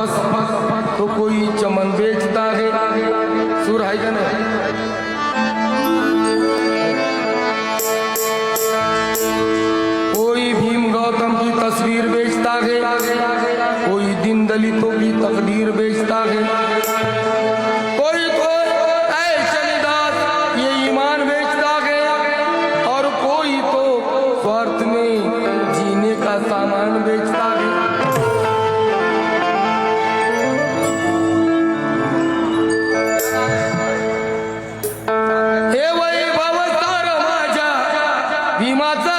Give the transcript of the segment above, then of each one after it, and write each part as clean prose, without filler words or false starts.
कपास तो कोई चमन बेचता है। सुर है का नहीं? कोई भीम गौतम की तस्वीर बेचता है, कोई दिन दलितों की तकदीर बेचता है, कोई तो शनिदास ये ईमान बेचता है, और कोई तो स्वार्थ में जीने का सामान बेचता है। हे वैभव सार माझ्या भीमाचा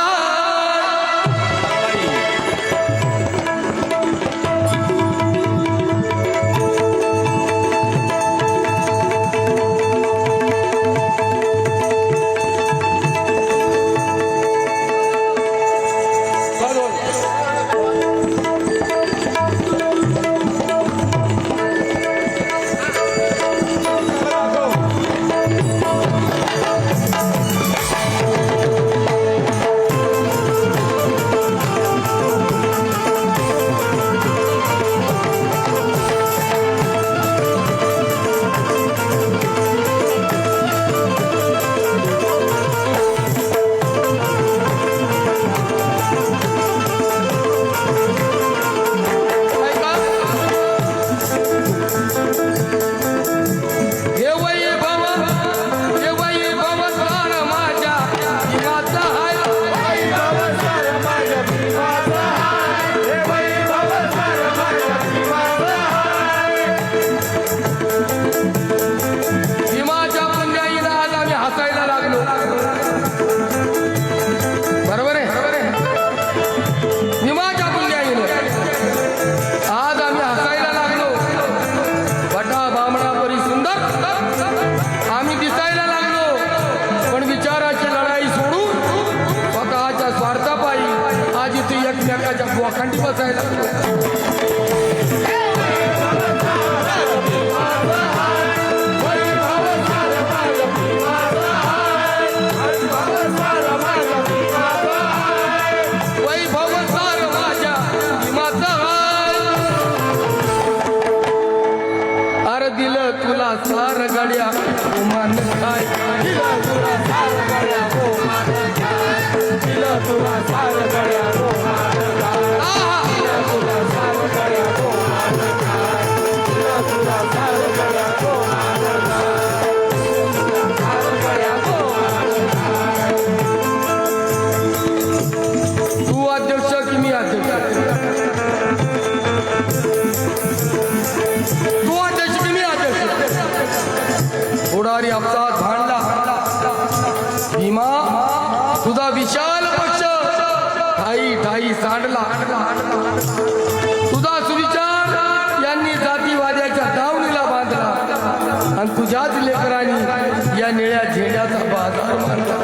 वाखांडी बसायला वैभव सार माझ्या भीमाचा अरे दिलं तुला सार गड्या मान काय, दिलं तुला सार गड्या दिलं तुला सार गड्या तू अध्यक्ष की मी अध्यक्ष? तू अध्यक्ष की मी अध्यक्ष? पुढारी अपसात भांडला भीमा तुझा विशाल पक्ष ठाई ठाई सांडला, तुझा सुविचार यांनी जातीवाद्याच्या दावणीला बांधला आणि तुझ्याच लेकरांनी या निळ्या झेंड्याचा बाजार मारला।